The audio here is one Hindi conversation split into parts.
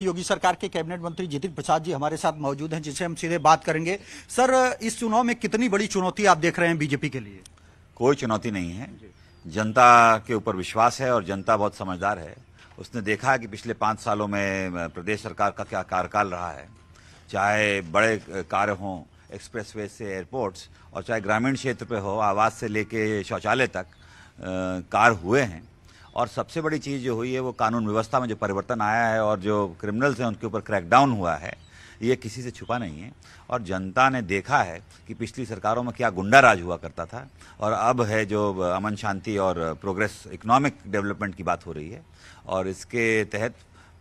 योगी सरकार के कैबिनेट मंत्री जितिन प्रसाद जी हमारे साथ मौजूद हैं, जिससे हम सीधे बात करेंगे। सर, इस चुनाव में कितनी बड़ी चुनौती आप देख रहे हैं बीजेपी के लिए? कोई चुनौती नहीं है। जनता के ऊपर विश्वास है और जनता बहुत समझदार है। उसने देखा है कि पिछले 5 सालों में प्रदेश सरकार का क्या कार्यकाल रहा है, चाहे बड़े कार्य हों, एक्सप्रेसवे से एयरपोर्ट्स, और चाहे ग्रामीण क्षेत्र पे हो, आवास से लेके शौचालय तक कार्य हुए हैं। और सबसे बड़ी चीज़ जो हुई है वो कानून व्यवस्था में जो परिवर्तन आया है और जो क्रिमिनल्स हैं उनके ऊपर क्रैकडाउन हुआ है, ये किसी से छुपा नहीं है। और जनता ने देखा है कि पिछली सरकारों में क्या गुंडा राज हुआ करता था और अब है जो अमन शांति और प्रोग्रेस, इकोनॉमिक डेवलपमेंट की बात हो रही है। और इसके तहत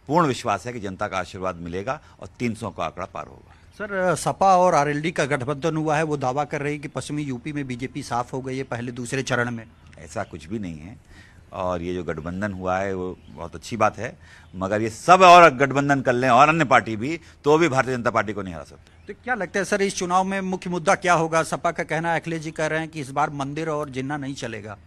पूर्ण विश्वास है कि जनता का आशीर्वाद मिलेगा और 300 का आंकड़ा पार होगा। सर, सपा और आरएलडी का गठबंधन हुआ है, वो दावा कर रही है कि पश्चिमी यूपी में बीजेपी साफ हो गई है पहले दूसरे चरण में। ऐसा कुछ भी नहीं है और ये जो गठबंधन हुआ है वो बहुत अच्छी बात है, मगर ये सब और गठबंधन कर लें और अन्य पार्टी भी, तो भी भारतीय जनता पार्टी को नहीं हरा सकते। तो क्या लगता है सर, इस चुनाव में मुख्य मुद्दा क्या होगा? सपा का कहना है, अखिलेश जी कह रहे हैं कि इस बार मंदिर और जिन्ना नहीं चलेगा।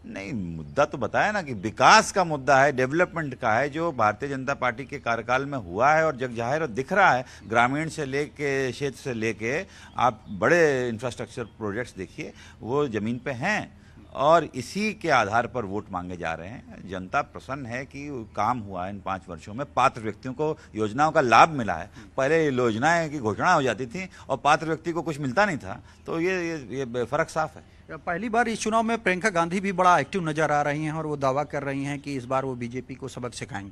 नहीं, मुद्दा तो बताया ना कि विकास का मुद्दा है, डेवलपमेंट का है, जो भारतीय जनता पार्टी के कार्यकाल में हुआ है और जग जाहिर और दिख रहा है। ग्रामीण से लेके, क्षेत्र से लेके आप बड़े इंफ्रास्ट्रक्चर प्रोजेक्ट्स देखिए, वो जमीन पे हैं और इसी के आधार पर वोट मांगे जा रहे हैं। जनता प्रसन्न है कि काम हुआ है इन 5 वर्षों में, पात्र व्यक्तियों को योजनाओं का लाभ मिला है। पहले योजनाएं की घोषणा हो जाती थी और पात्र व्यक्ति को कुछ मिलता नहीं था, तो ये फर्क साफ है। पहली बार इस चुनाव में प्रियंका गांधी भी बड़ा एक्टिव नजर आ रही हैं और वो दावा कर रही हैं कि इस बार वो बीजेपी को सबक सिखाएंगी।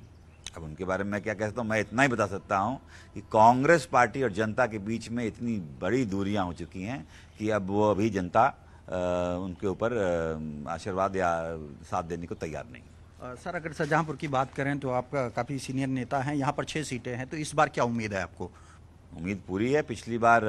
अब उनके बारे में मैं क्या कह सकता हूँ? मैं इतना ही बता सकता हूँ कि कांग्रेस पार्टी और जनता के बीच में इतनी बड़ी दूरियां हो चुकी हैं कि अब वो अभी जनता उनके ऊपर आशीर्वाद या साथ देने को तैयार नहीं। सर, अगर शाहजहांपुर की बात करें तो आपका काफ़ी सीनियर नेता हैं, यहाँ पर 6 सीटें हैं, तो इस बार क्या उम्मीद है आपको? उम्मीद पूरी है। पिछली बार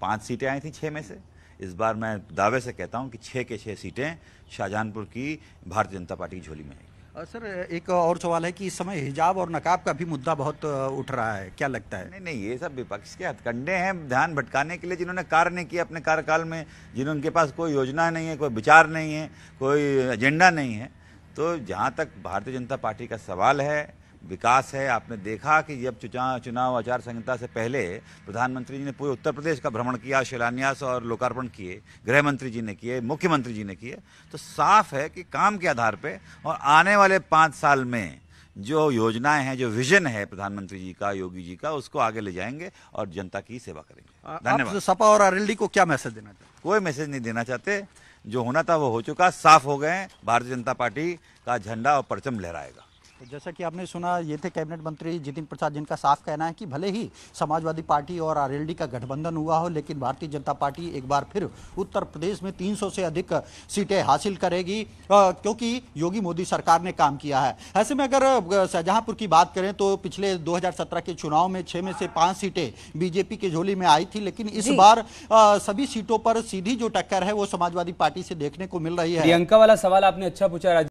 5 सीटें आई थी 6 में से। इस बार मैं दावे से कहता हूँ कि 6 के 6 सीटें शाहजहांपुर की भारतीय जनता पार्टी की झोली में आएगी। सर, एक और सवाल है कि इस समय हिजाब और नकाब का भी मुद्दा बहुत उठ रहा है, क्या लगता है? नहीं, ये सब विपक्ष के हथकंडे हैं ध्यान भटकाने के लिए, जिन्होंने कार्य नहीं किया अपने कार्यकाल में, जिनके पास कोई योजना नहीं है, कोई विचार नहीं है, कोई एजेंडा नहीं है। तो जहाँ तक भारतीय जनता पार्टी का सवाल है, विकास है, आपने देखा कि जब चुनाव आचार संहिता से पहले प्रधानमंत्री जी ने पूरे उत्तर प्रदेश का भ्रमण किया, शिलान्यास और लोकार्पण किए, गृह मंत्री जी ने किए, मुख्यमंत्री जी ने किए, तो साफ है कि काम के आधार पे और आने वाले 5 साल में जो योजनाएं हैं, जो विजन है प्रधानमंत्री जी का, योगी जी का, उसको आगे ले जाएंगे और जनता की सेवा करेंगे। धन्यवाद। आप सपा और आरएलडी को क्या मैसेज देना चाहते हैं? कोई मैसेज नहीं देना चाहते, जो होना था वो हो चुका, साफ हो गए। भारतीय जनता पार्टी का झंडा और परचम लहराएगा। तो जैसा कि आपने सुना, ये थे कैबिनेट मंत्री जितिन प्रसाद, जिनका साफ कहना है कि भले ही समाजवादी पार्टी और आरएलडी का गठबंधन हुआ हो, लेकिन भारतीय जनता पार्टी एक बार फिर उत्तर प्रदेश में 300 से अधिक सीटें हासिल करेगी, क्योंकि योगी मोदी सरकार ने काम किया है। ऐसे में अगर शाहजहांपुर की बात करें तो पिछले 2017 के चुनाव में 6 में से 5 सीटें बीजेपी के झोली में आई थी, लेकिन इस बार सभी सीटों पर सीधी जो टक्कर है वो समाजवादी पार्टी से देखने को मिल रही है। प्रियंका वाला सवाल आपने अच्छा पूछा।